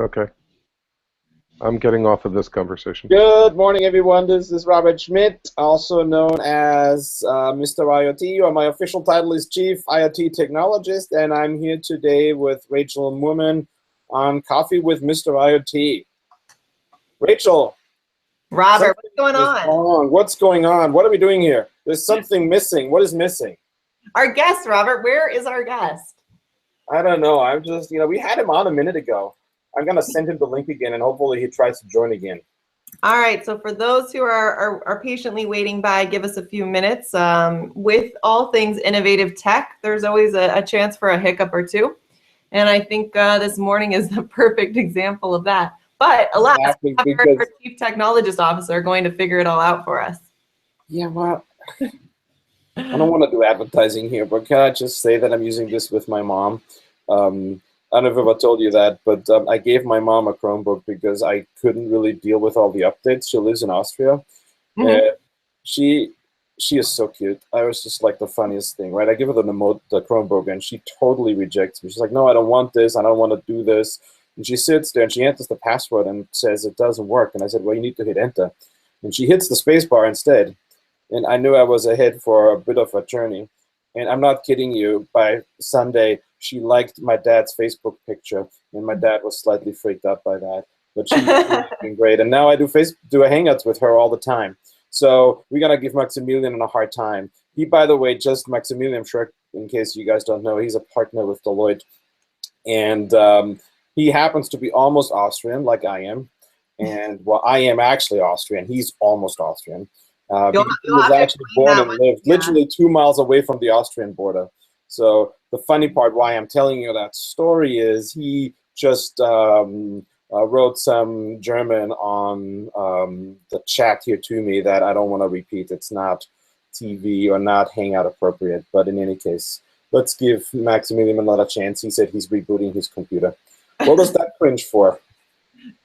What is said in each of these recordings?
Okay. I'm getting off of this conversation. Good morning, everyone. This is Robert Schmid, also known as Mr. IoT, or my official title is Chief IoT Technologist, and I'm here today with Rachel Moorman on Coffee with Mr. IoT. Rachel. Robert, what's going on? What's going on? What are we doing here? There's something missing. What is missing? Our guest, Robert. Where is our guest? I don't know. I'm just, we had him on a minute ago. I'm going to send him the link again, and hopefully he tries to join again. All right. So for those who are patiently waiting by, give us a few minutes. With all things innovative tech, there's always a chance for a hiccup or two. And I think this morning is the perfect example of that. But alas, exactly, our Chief Technologist Officer going to figure it all out for us. Yeah, well, I don't want to do advertising here, but can I just say that I'm using this with my mom? I don't know if I ever told you that, but I gave my mom a Chromebook because I couldn't really deal with all the updates. She lives in Austria. Mm-hmm. She is so cute. I was just like the funniest thing, right? I give her the Chromebook, and she totally rejects me. She's like, no, I don't want this. I don't want to do this. And she sits there, and she enters the password and says it doesn't work. And I said, well, you need to hit enter. And she hits the space bar instead. And I knew I was ahead for a bit of a journey. And I'm not kidding you, by Sunday, she liked my dad's Facebook picture, and my dad was slightly freaked out by that. But she's doing great. And now I do Hangouts with her all the time. So we're going to give Maximilian a hard time. He, by the way, just Maximilian Schroeck, in case you guys don't know, he's a partner with Deloitte. And he happens to be almost Austrian, like I am. And, well, I am actually Austrian. He's almost Austrian. He was actually born and lived literally 2 miles away from the Austrian border. So the funny part why I'm telling you that story is he just wrote some German on the chat here to me that I don't want to repeat. It's not TV or not Hangout appropriate. But in any case, let's give Maximilian another chance. He said he's rebooting his computer. What was that cringe for?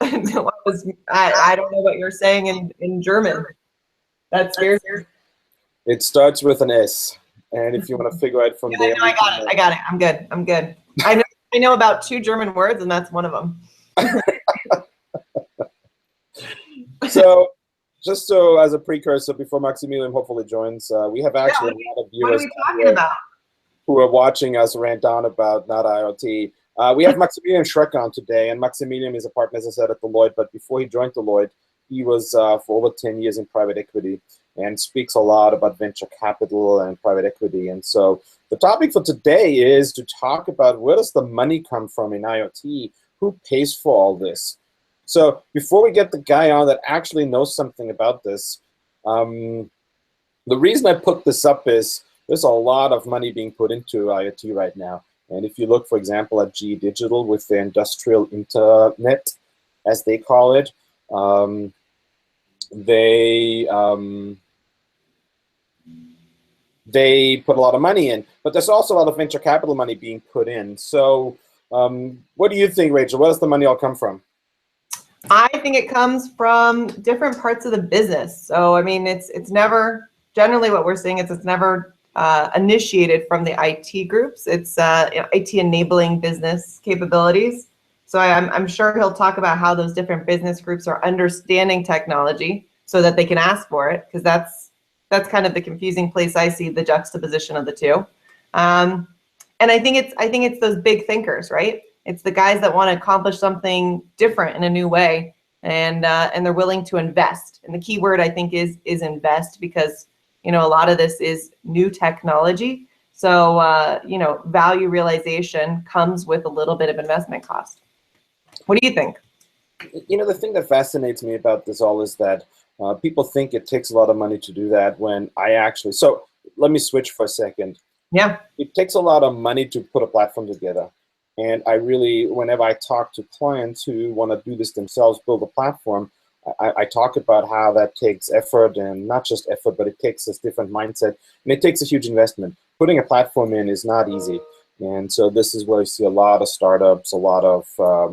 I don't know what you're saying in German. That's weird. It starts with an S. And if you want to figure out from there. No, I got it. I'm good. I know about 2 German words, and that's one of them. So, just so as a precursor, before Maximilian hopefully joins, we have actually a lot of viewers who are watching us rant on about not IoT. We have Maximilian Schroeck on today, and Maximilian is a partner, as I said, at Deloitte. But before he joined Deloitte, he was for over 10 years in private equity and speaks a lot about venture capital and private equity. And so the topic for today is to talk about where does the money come from in IoT? Who pays for all this? So before we get the guy on that actually knows something about this, the reason I put this up is there's a lot of money being put into IoT right now. And if you look, for example, at GE Digital with their industrial internet, as they call it, they put a lot of money in, but there's also a lot of venture capital money being put in. So what do you think, Rachel? Where does the money all come from? I think it comes from different parts of the business. So, I mean, it's never, generally what we're seeing is it's never initiated from the IT groups. It's IT enabling business capabilities. So I'm sure he'll talk about how those different business groups are understanding technology so that they can ask for it, because that's kind of the confusing place I see the juxtaposition of the two. And I think it's those big thinkers, right? It's the guys that want to accomplish something different in a new way, and they're willing to invest. And the key word I think is invest, because a lot of this is new technology. So value realization comes with a little bit of investment cost. What do you think? The thing that fascinates me about this all is that people think it takes a lot of money to do that when so let me switch for a second. Yeah. It takes a lot of money to put a platform together. And I really, whenever I talk to clients who want to do this themselves, build a platform, I talk about how that takes effort, and not just effort, but it takes a different mindset, and it takes a huge investment. Putting a platform in is not easy. And so this is where you see a lot of startups, a lot of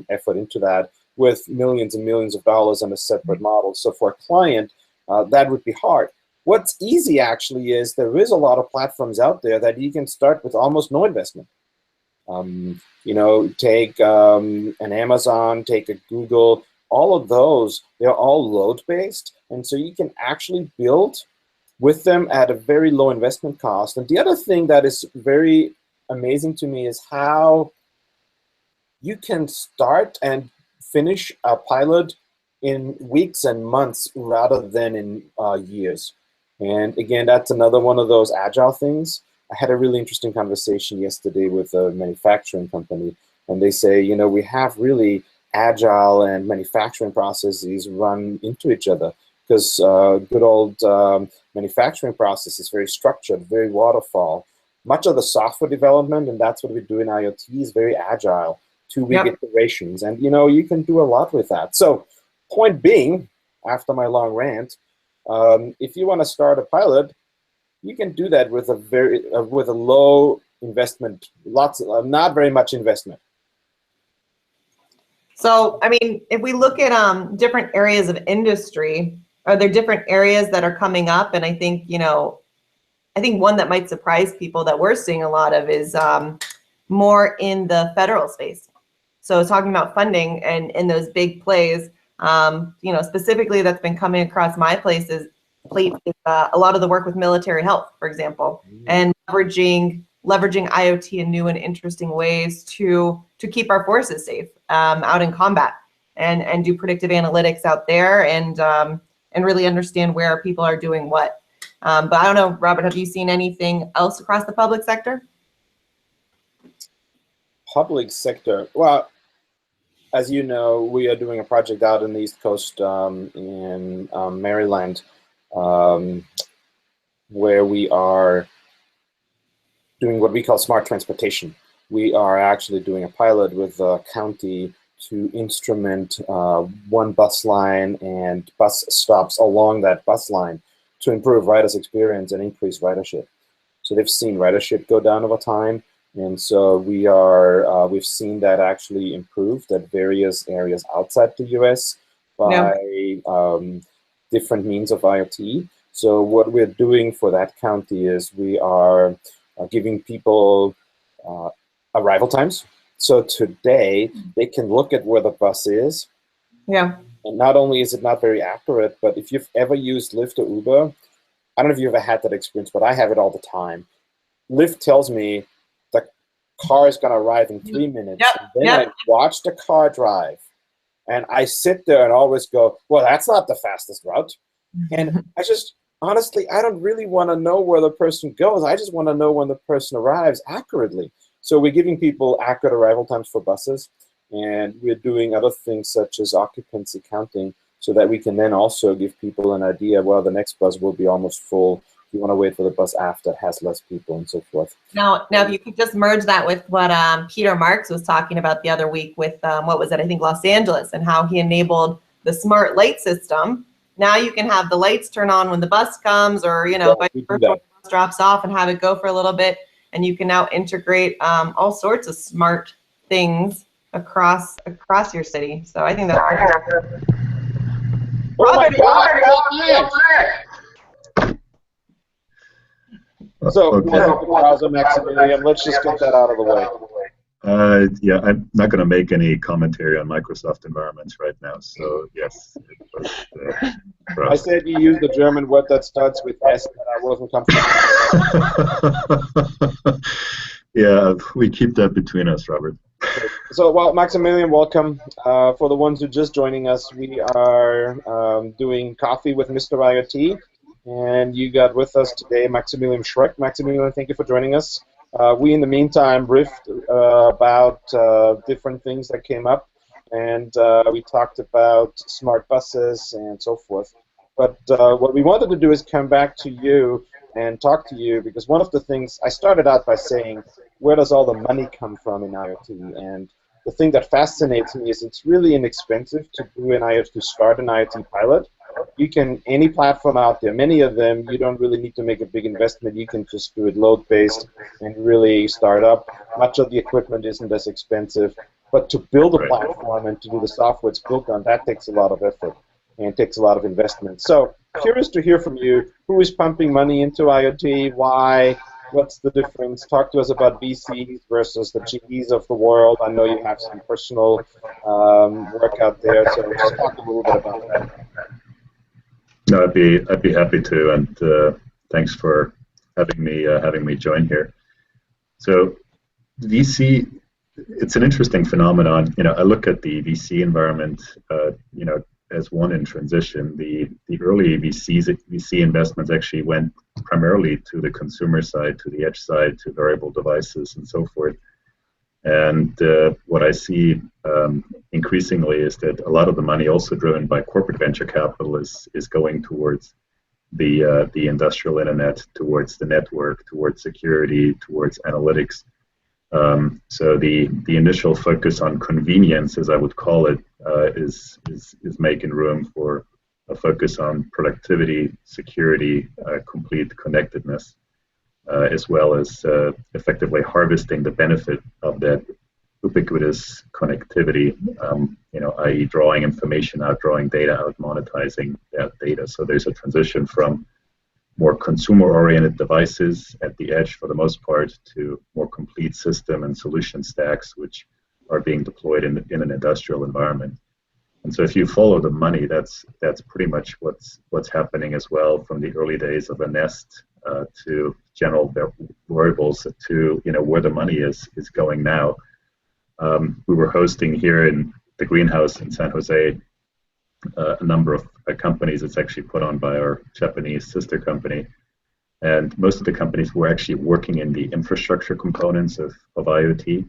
effort into that, with millions and millions of dollars on a separate model. So for a client, that would be hard. What's easy actually is there is a lot of platforms out there that you can start with almost no investment. You know, take an Amazon, take a Google. All of those, they're all load-based, and so you can actually build with them at a very low investment cost. And the other thing that is very amazing to me is how you can start and finish a pilot in weeks and months rather than in years. And again, that's another one of those agile things. I had a really interesting conversation yesterday with a manufacturing company, and they say, you know, we have really agile and manufacturing processes run into each other, because good old manufacturing process is very structured, very waterfall. Much of the software development, and that's what we do in IoT, is very agile, 2-week iterations, and you know, you can do a lot with that. So, point being, after my long rant, if you want to start a pilot, you can do that with a low investment, not very much investment. So, I mean, if we look at different areas of industry, are there different areas that are coming up? And I think, you know, I think one that might surprise people that we're seeing a lot of is more in the federal space. So talking about funding and in those big plays, you know, specifically that's been coming across my plate is a lot of the work with military health, for example, and leveraging IoT in new and interesting ways to keep our forces safe out in combat, and do predictive analytics out there, and really understand where people are doing what. But I don't know, Robert, have you seen anything else across the public sector? Public sector, well, as you know, we are doing a project out in the East Coast in Maryland, where we are doing what we call smart transportation. We are actually doing a pilot with the county to instrument one bus line and bus stops along that bus line to improve riders' experience and increase ridership. So they've seen ridership go down over time, and so we've seen that actually improved at various areas outside the US by different means of IoT. So what we're doing for that county is we are giving people arrival times. So today they can look at where the bus is. Yeah. And not only is it not very accurate, but if you've ever used Lyft or Uber, I don't know if you've ever had that experience, but I have it all the time. Lyft tells me the car is going to arrive in 3 minutes. And then I watch the car drive, and I sit there and always go, well, that's not the fastest route. And I just, honestly, I don't really want to know where the person goes. I just want to know when the person arrives accurately. So we're giving people accurate arrival times for buses, and we're doing other things such as occupancy counting, so that we can then also give people an idea, well, the next bus will be almost full. You want to wait for the bus after it has less people, and so forth. Now, if you could just merge that with what Peter Marks was talking about the other week with, what was it, I think Los Angeles, and how he enabled the smart light system. Now you can have the lights turn on when the bus comes, or, you know, when the bus drops off, and have it go for a little bit. And you can now integrate all sorts of smart things across your city. So I think that's oh my God! So, browser Maximilian, let's just get that out of the way. Yeah, I'm not going to make any commentary on Microsoft environments right now. So yes, it was, I said you used the German word that starts with S, and I wasn't comfortable. Yeah, we keep that between us, Robert. So, well, Maximilian, welcome. For the ones who are just joining us, we are doing Coffee with Mr. IoT, and you got with us today Maximilian Schroeck. Maximilian, thank you for joining us. We, in the meantime, riffed about different things that came up, and we talked about smart buses and so forth. But what we wanted to do is come back to you and talk to you, because one of the things I started out by saying, where does all the money come from in IoT? And the thing that fascinates me is it's really inexpensive to do an IoT, to start an IoT pilot. You can, any platform out there, many of them, you don't really need to make a big investment. You can just do it load-based and really start up. Much of the equipment isn't as expensive. But to build a platform and to do the software it's built on, that takes a lot of effort and takes a lot of investment. So curious to hear from you, who is pumping money into IoT, why, What's the difference? Talk to us about VCs versus the GEs of the world. I know you have some personal work out there, so just talk a little bit about that. No, I'd be happy to, and thanks for having me join here. So VC, it's an interesting phenomenon. I look at the VC environment, as one in transition. The early VC investments actually went primarily to the consumer side, to the edge side, to variable devices, and so forth. And what I see increasingly is that a lot of the money, also driven by corporate venture capital, is going towards the industrial internet, towards the network, towards security, towards analytics. So the initial focus on convenience, as I would call it, is making room for a focus on productivity, security, complete connectedness, as well as effectively harvesting the benefit of that ubiquitous connectivity, i.e. drawing information out, drawing data out, monetizing that data. So there's a transition from more consumer-oriented devices at the edge, for the most part, to more complete system and solution stacks, which are being deployed in an industrial environment. And so, if you follow the money, that's pretty much what's happening as well, from the early days of a Nest to general variables to where the money is going now. We were hosting here in the greenhouse in San Jose a number of companies. It's actually put on by our Japanese sister company, and most of the companies were actually working in the infrastructure components of IoT,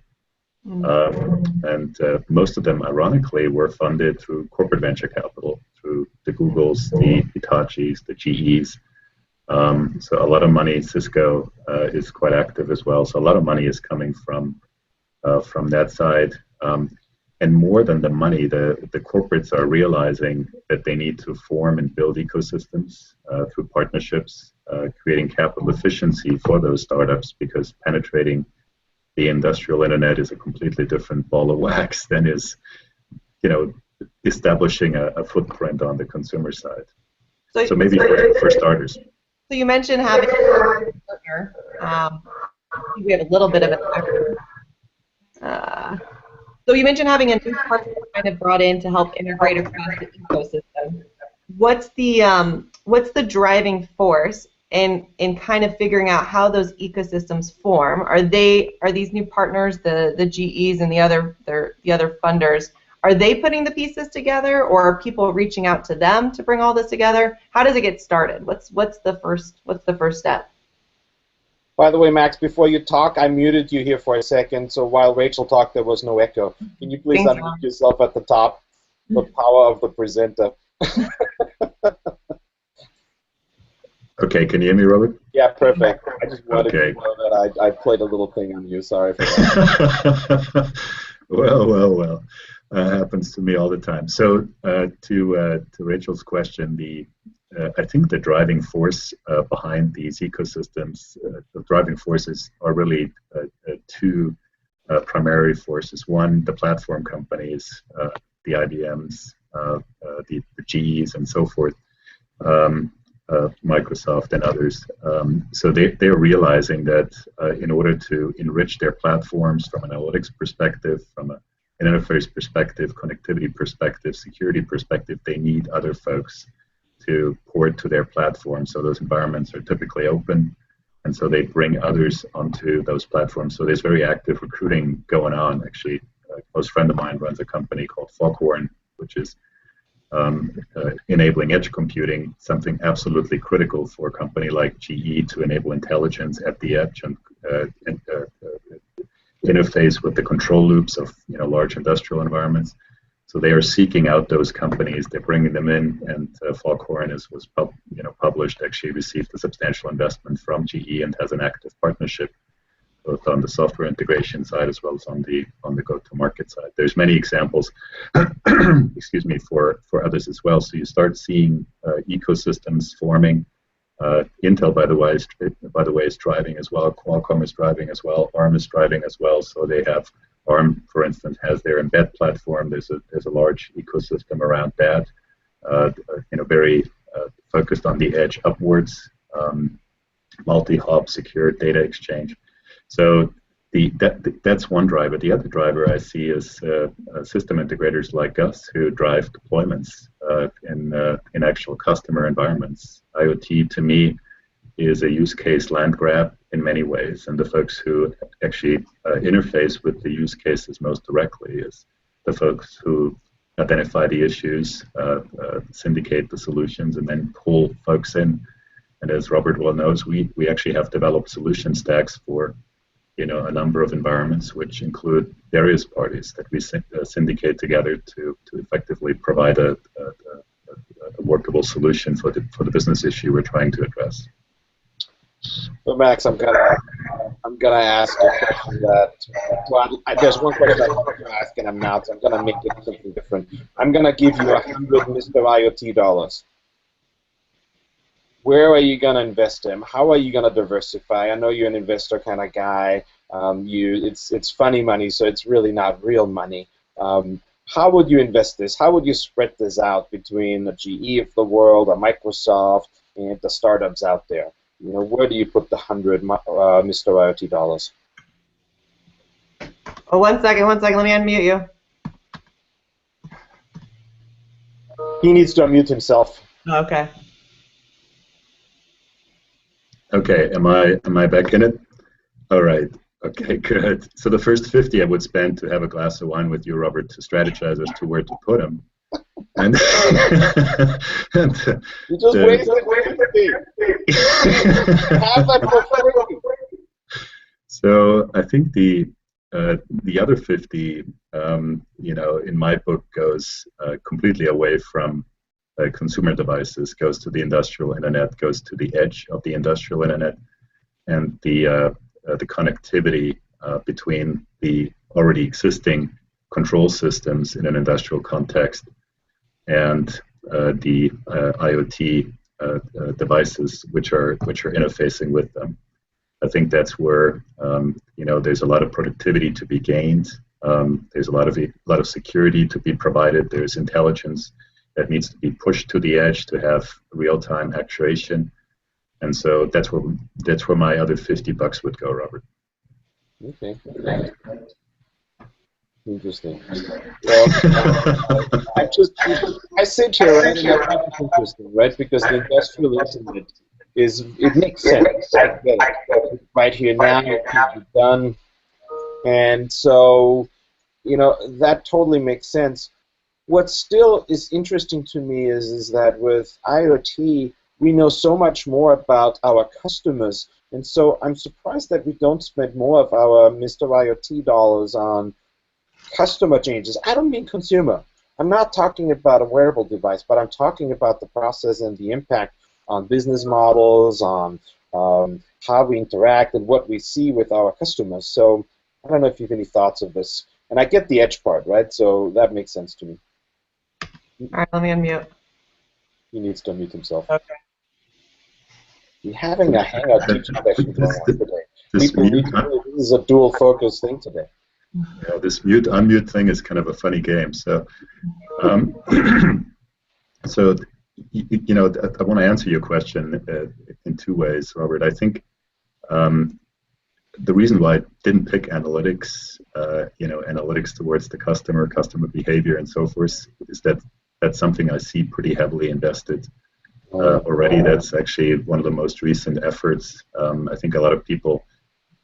and most of them, ironically, were funded through corporate venture capital, through the Googles, the Hitachis, the GEs. So a lot of money. Cisco is quite active as well. So a lot of money is coming from that side. And more than the money, the corporates are realizing that they need to form and build ecosystems through partnerships, creating capital efficiency for those startups, because penetrating the industrial internet is a completely different ball of wax than is, establishing a footprint on the consumer side. So maybe for starters. So you mentioned having a partner. We have a little bit of an So you mentioned having a new partner kind of brought in to help integrate across the ecosystem. What's the driving force in kind of figuring out how those ecosystems form? Are these new partners, the GEs and the other funders, are they putting the pieces together, or are people reaching out to them to bring all this together? How does it get started? What's the first step? By the way, Max, before you talk, I muted you here for a second, so while Rachel talked, there was no echo. Can you please unmute yourself at the top? The power of the presenter. Okay, can you hear me, Robert? Yeah, perfect. I just wanted to know that I played a little thing on you. Sorry for that. Well. Happens to me all the time. So to Rachel's question, I think the driving force behind these ecosystems, the driving forces are really two primary forces. One, the platform companies, the IBMs, the GEs, and so forth, Microsoft and others. So they're realizing that in order to enrich their platforms from an analytics perspective, from an interface perspective, connectivity perspective, security perspective, they need other folks to port to their platform. So those environments are typically open, and so they bring others onto those platforms. So there's very active recruiting going on. Actually, a close friend of mine runs a company called Foghorn, which is enabling edge computing, something absolutely critical for a company like GE to enable intelligence at the edge and interface with the control loops of large industrial environments. So they are seeking out those companies. They're bringing them in, and Foghorn was published. Actually, received a substantial investment from GE and has an active partnership, both on the software integration side as well as on the go-to-market side. There's many examples, excuse me, for others as well. So you start seeing ecosystems forming. Intel, by the way, is driving as well. Qualcomm is driving as well. ARM is driving as well. So they have ARM, for instance, has their embed platform. There's a large ecosystem around that. Very focused on the edge upwards. multi-hop secure data exchange. So that's one driver. The other driver I see is system integrators like us who drive deployments in actual customer environments. IoT, to me, is a use case land grab in many ways, and the folks who actually interface with the use cases most directly is the folks who identify the issues, syndicate the solutions, and then pull folks in. And as Robert well knows, we actually have developed solution stacks for a number of environments, which include various parties that we syndicate together to effectively provide a workable solution for the business issue we're trying to address. So Max, I'm gonna ask a question that. Well, there's one question I want to ask, and I'm not. So I'm gonna make it something different. I'm gonna give you 100 Mr. IoT dollars. Where are you gonna invest them? How are you gonna diversify? I know you're an investor kind of guy. It's funny money, so it's really not real money. How would you invest this? How would you spread this out between the GE of the world, a Microsoft, and the startups out there? Where do you put the 100 Mr. IoT dollars? Oh, one second. Let me unmute you. He needs to unmute himself. Okay. Okay, am I back in it? All right. Okay, good. So the first 50 I would spend to have a glass of wine with you, Robert, to strategize as to where to put them. And, you just wasted. Have that for free. So I think the other 50, in my book, goes completely away from consumer devices, goes to the industrial internet, goes to the edge of the industrial internet, and the connectivity between the already existing control systems in an industrial context and the IoT devices which are interfacing with them. I think that's where there's a lot of productivity to be gained. There's a lot of security to be provided. There's intelligence that needs to be pushed to the edge to have real-time actuation, and so that's where my other $50 would go, Robert. Okay. Interesting. Well, I sit here, right, and I think it's interesting, right, because the industrial internet it makes sense. I get it. Right here now, it can be done, and so that totally makes sense. What still is interesting to me is that with IoT, we know so much more about our customers, and so I'm surprised that we don't spend more of our Mr. IoT dollars on customer changes. I don't mean consumer. I'm not talking about a wearable device, but I'm talking about the process and the impact on business models, on how we interact and what we see with our customers. So I don't know if you have any thoughts of this. And I get the edge part, right? So that makes sense to me. All right, let me unmute. He needs to unmute himself. Okay. We're having a Hangout teaching session going on today. This is a dual focus thing today. Yeah, this mute-unmute thing is kind of a funny game. So, so I want to answer your question in two ways, Robert. I think the reason why I didn't pick analytics, analytics towards the customer behavior, and so forth, is that that's something I see pretty heavily invested already. That's actually one of the most recent efforts. I think a lot of people,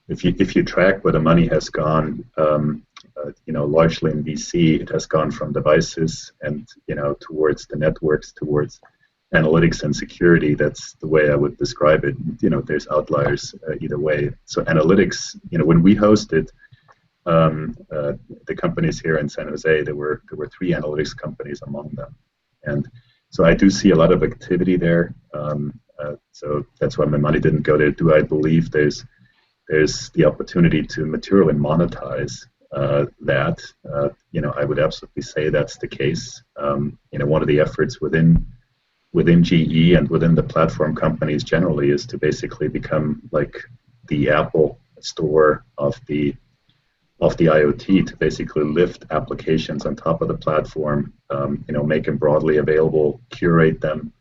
if you track where the money has gone, largely in VC, it has gone from devices and towards the networks, towards analytics and security. That's the way I would describe it. There's outliers either way. So analytics, when we hosted the companies here in San Jose, there were 3 analytics companies among them, and so I do see a lot of activity there. So that's why my money didn't go there. Do I believe there's the opportunity to materially monetize that? I would absolutely say that's the case. One of the efforts within GE and within the platform companies generally is to basically become like the Apple store of the IoT, to basically lift applications on top of the platform, make them broadly available, curate them,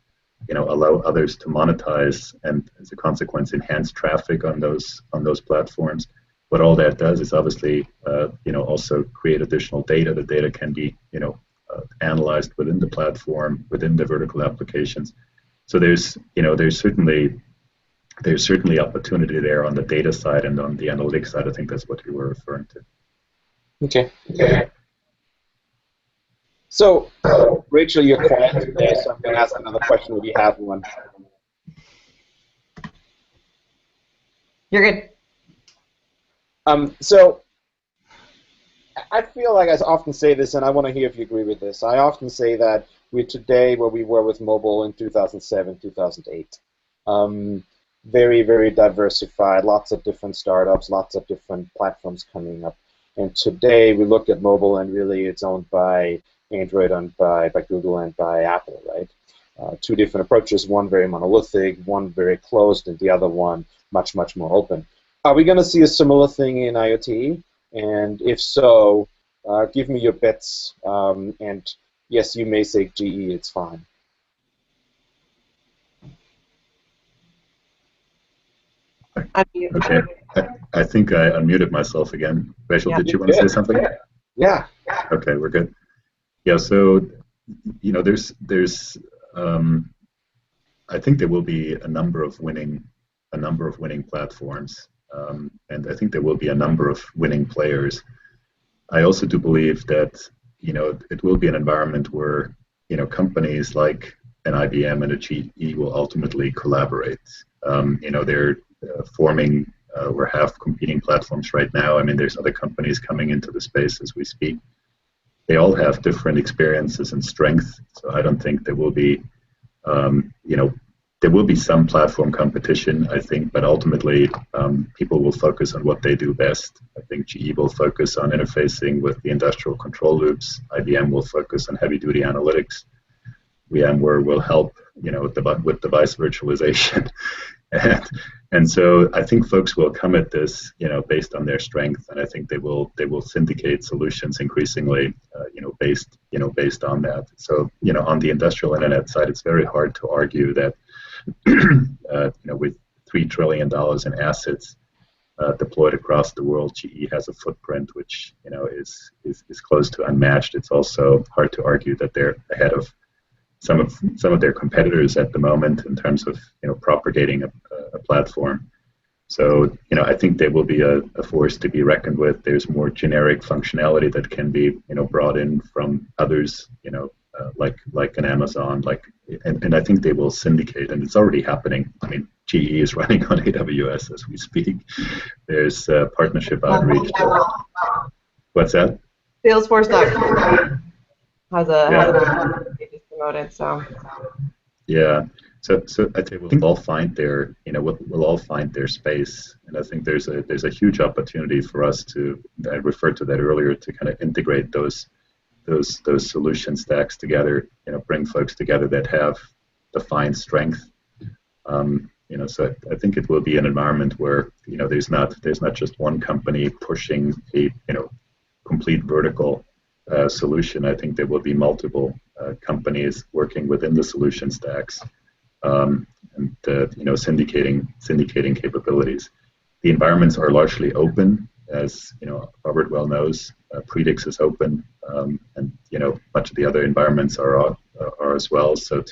allow others to monetize and, as a consequence, enhance traffic on those platforms. What all that does is obviously, also create additional data. The data can be, analyzed within the platform, within the vertical applications. So there's certainly opportunity there on the data side and on the analytics side. I think that's what you were referring to. Okay. So, Rachel, you're quiet today, so I'm going to ask another question if you have one. You're good. So, I feel like I often say this, and I want to hear if you agree with this. I often say that we're today where we were with mobile in 2007, 2008. Very, very diversified, lots of different startups, lots of different platforms coming up. And today we look at mobile, and really it's owned by Android, owned by Google, and by Apple, right? Two different approaches, one very monolithic, one very closed, and the other one much, much more open. Are we going to see a similar thing in IoT? And if so, give me your bets. And yes, you may say GE, it's fine. Okay, I think I unmuted myself again. Rachel, did you want to say something? Yeah. Okay, we're good. Yeah, so there's I think there will be a number of winning platforms, and I think there will be a number of winning players. I also do believe that it will be an environment where companies like an IBM and a GE will ultimately collaborate. They're forming or have competing platforms right now. I mean, there's other companies coming into the space as we speak. They all have different experiences and strengths, so I don't think there will be, there will be some platform competition, I think, but ultimately people will focus on what they do best. I think GE will focus on interfacing with the industrial control loops. IBM will focus on heavy-duty analytics. VMware will help, with device virtualization. And so I think folks will come at this, based on their strength, and I think they will syndicate solutions increasingly, based on that. So, on the industrial internet side, it's very hard to argue that, with $3 trillion in assets deployed across the world, GE has a footprint which, is close to unmatched. It's also hard to argue that they're ahead of some of their competitors at the moment in terms of propagating a platform. So I think they will be a force to be reckoned with. There's more generic functionality that can be brought in from others, like an Amazon, and I think they will syndicate, and it's already happening. I mean, GE is running on AWS as we speak. There's partnership outreach. What's that? Salesforce.com has a promoted, so. Yeah, so I think we'll all find their, we'll all find their space, and I think there's a huge opportunity for us to, I referred to that earlier, to kind of integrate those solution stacks together, bring folks together that have defined strength. So I think it will be an environment where there's not just one company pushing a complete vertical solution. I think there will be multiple companies working within the solution stacks, and syndicating capabilities. The environments are largely open, as Robert well knows. Predix is open, and much of the other environments are as well. So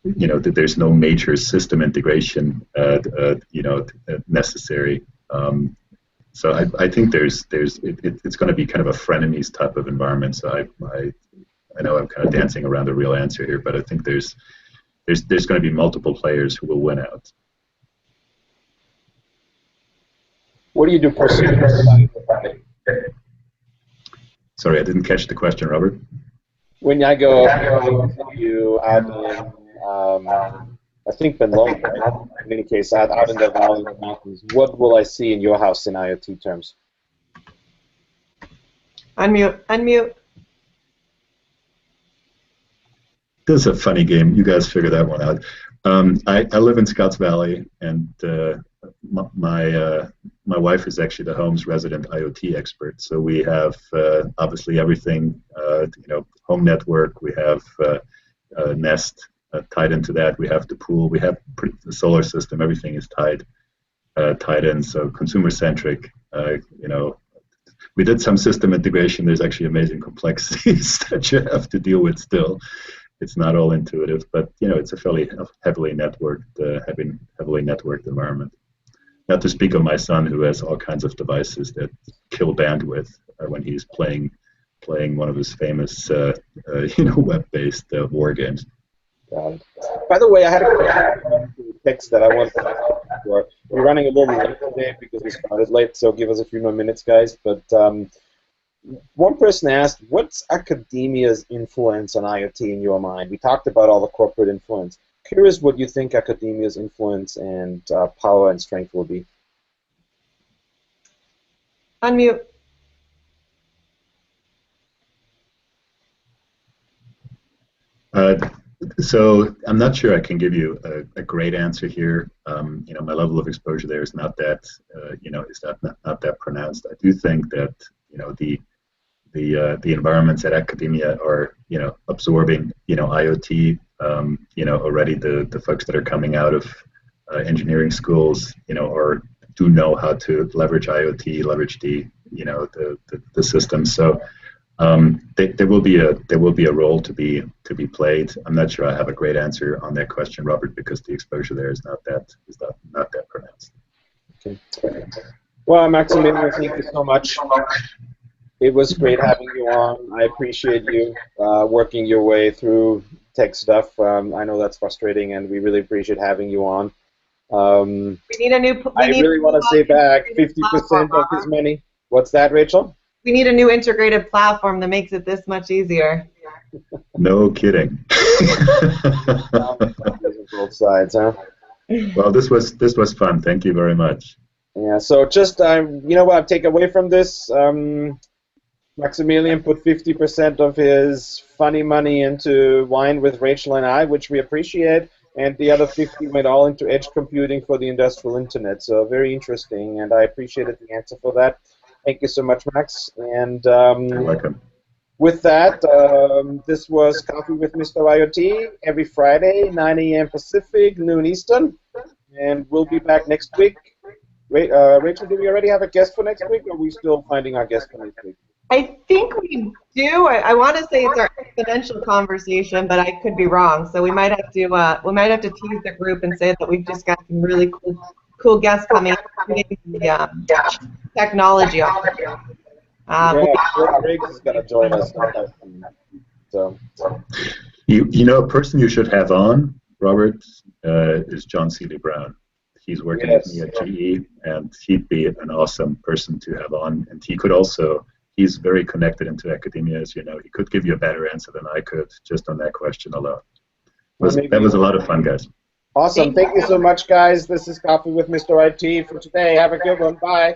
there's no major system integration necessary. So I think it's going to be kind of a frenemies type of environment. So I know I'm kind of dancing around the real answer here, but I think there's going to be multiple players who will win out. What do you do personally? Sorry, I didn't catch the question, Robert. When I go you out in, I think Benlong, right? In any case, out in the valley of the mountains, what will I see in your house in IoT terms? Unmute. This is a funny game. You guys figure that one out. I live in Scotts Valley, and my wife is actually the home's resident IoT expert. So we have obviously everything, home network. We have Nest tied into that. We have the pool. We have the solar system. Everything is tied in. So consumer-centric. We did some system integration. There's actually amazing complexities that you have to deal with still. It's not all intuitive, but it's a fairly heavily networked environment. Not to speak of my son, who has all kinds of devices that kill bandwidth when he's playing one of his famous web-based war games. Got it. By the way, I had a text that I wanted to ask you before. We're running a little late today because we started late, so give us a few more minutes, guys. But one person asked, what's academia's influence on IoT in your mind? We talked about all the corporate influence. Curious what you think academia's influence and power and strength will be. Unmute. So I'm not sure I can give you a great answer here. My level of exposure there is not that not that pronounced. I do think that the environments at academia are absorbing IoT. Already the folks that are coming out of engineering schools or do know how to leverage IoT, leverage the system. So there will be a role to be played. I'm not sure I have a great answer on that question, Robert, because the exposure there is not that pronounced. Okay. Well, Maximilian, thank you so much. It was great having you on. I appreciate you working your way through tech stuff. I know that's frustrating, and we really appreciate having you on. We need a new. I really want to say back 50% of his money. What's that, Rachel? We need a new integrated platform that makes it this much easier. No kidding. Both sides, huh? Well, this was fun. Thank you very much. Yeah. So just what I take away from this. Maximilian put 50% of his funny money into wine with Rachel and I, which we appreciate, and the other 50 went all into edge computing for the industrial internet. So very interesting, and I appreciated the answer for that. Thank you so much, Max. And You're welcome. with that, this was Coffee with Mr. IoT every Friday, 9 a.m. Pacific, noon Eastern, and we'll be back next week. Wait, Rachel, do we already have a guest for next week, or are we still finding our guest for next week? I think we do. I want to say it's our exponential conversation, but I could be wrong. So we might have to tease the group and say that we've just got some really cool guests coming the technology off. Riggs is going to join us. So. A person you should have on, Robert, is John Seeley Brown. He's working with me at GE, and he'd be an awesome person to have on. And he could also. He's very connected into academia, as you know. He could give you a better answer than I could just on that question alone. That was a lot of fun, guys. Awesome. Thank you so much, guys. This is Coffee with Mr. IT for today. Have a good one. Bye.